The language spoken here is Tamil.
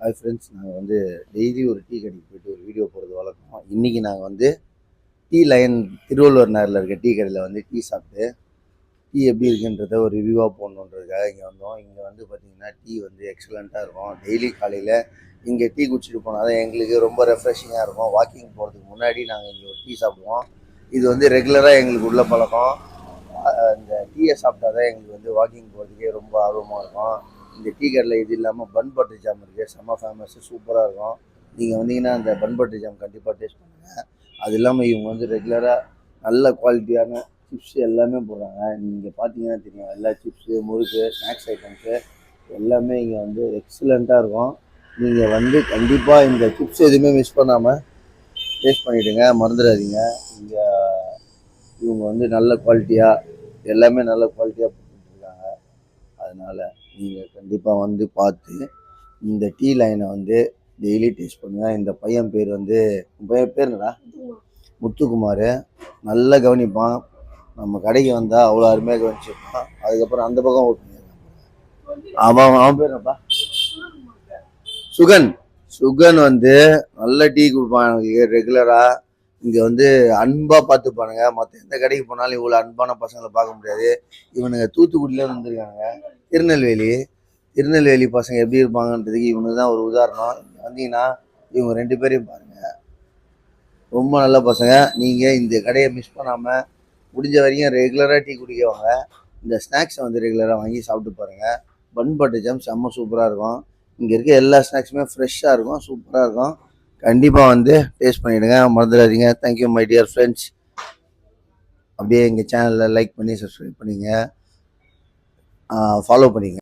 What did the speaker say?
ஹாய் ஃப்ரெண்ட்ஸ், நாங்கள் வந்து டெய்லி ஒரு டீ கடைக்கு போயிட்டு ஒரு வீடியோ போடுறது வழக்கம். இன்றைக்கி நாங்கள் வந்து டீ லைன் திருவள்ளுவர் நகரில் இருக்க டீ கடையில் வந்து டீ சாப்பிட்டு டீ எப்படி இருக்குன்றத ஒரு ரிவ்யூவாக போடணுன்றதுக்காக இங்கே வந்தோம். இங்கே வந்து பார்த்திங்கன்னா டீ வந்து எக்ஸலண்ட்டாக இருக்கும். டெய்லி காலையில் இங்கே டீ குடிச்சிட்டு போனால் தான் எங்களுக்கு ரொம்ப ரெஃப்ரெஷிங்காக இருக்கும். வாக்கிங் போகிறதுக்கு முன்னாடி நாங்கள் இங்கே ஒரு டீ சாப்பிடுவோம். இது வந்து ரெகுலராக எங்களுக்கு உள்ள பழக்கம். இந்த டீயை சாப்பிட்டா தான் எங்களுக்கு வந்து வாக்கிங் போகிறதுக்கே ரொம்ப ஆர்வமாக இருக்கும். இந்த டீ கடையில் இது இல்லாமல் பன் பட்டர் ஜாம் இருக்குது, செம்ம ஃபேமஸ்ஸு, சூப்பராக இருக்கும். நீங்கள் வந்தீங்கன்னா அந்த பன் பட்டர் ஜாம் கண்டிப்பாக டேஸ்ட் பண்ணுங்கள். அது இல்லாமல் இவங்க வந்து ரெகுலராக நல்ல குவாலிட்டியான சிப்ஸ் எல்லாமே போடுறாங்க. நீங்கள் பார்த்தீங்கன்னா தெரியும், எல்லா சிப்ஸு, முறுக்கு, ஸ்நாக்ஸ் ஐட்டம்ஸு எல்லாமே இங்கே வந்து எக்ஸலண்ட்டாக இருக்கும். நீங்கள் வந்து கண்டிப்பாக இந்த சிப்ஸ் எதுவுமே மிஸ் பண்ணாமல் டேஸ்ட் பண்ணிவிடுங்க, மறந்துடாதீங்க. இங்கே இவங்க வந்து நல்ல குவாலிட்டியாக எல்லாமே நல்ல குவாலிட்டியாக போட்டுருக்காங்க. அதனால் நீங்கள் கண்டிப்பாக வந்து பார்த்து இந்த டீ லைனை வந்து டெய்லி டேஸ்ட் பண்ணுங்கள். இந்த பையன் பேர் வந்து பேர் என்னடா? முத்துக்குமார். நல்லா கவனிப்பான். நம்ம கடைக்கு வந்தால் அவ்வளோ அருமையாக கவனிச்சிருப்பான். அதுக்கப்புறம் அந்த பக்கம் அவன் பேர் என்னப்பா? சுகன் வந்து நல்ல டீ கொடுப்பான் எனக்கு ரெகுலராக. இங்கே வந்து அன்பாக பார்த்துப்பானுங்க. மற்ற எந்த கடைக்கு போனாலும் இவ்வளோ அன்பான பசங்களை பார்க்க முடியாது. இவனுங்க தூத்துக்குடியில் வந்திருக்காங்க. திருநெல்வேலி பசங்க எப்படி இருப்பாங்கன்றதுக்கு இவனுக்கு தான் ஒரு உதாரணம். வந்தீங்கன்னா இவங்க 2 பேரையும் பாருங்கள், ரொம்ப நல்ல பசங்க. நீங்கள் இந்த கடையை மிஸ் பண்ணாமல் முடிஞ்ச வரைக்கும் ரெகுலராக டீ குடிக்கவாங்க. இந்த ஸ்நாக்ஸை வந்து ரெகுலராக வாங்கி சாப்பிட்டு பாருங்கள். பன் பட்டர் ஜாம் செம்ம சூப்பராக இருக்கும். இங்கே இருக்க எல்லா ஸ்நாக்ஸுமே ஃப்ரெஷ்ஷாக இருக்கும், சூப்பராக இருக்கும். கண்டிப்பாக வந்து டேஸ்ட் பண்ணிவிடுங்க, மறந்துடாதீங்க. Thank you my dear friends. அப்படியே எங்கள் சேனலில் லைக் பண்ணி சப்ஸ்கிரைப் பண்ணிங்க, ஃபாலோ பண்ணிங்க.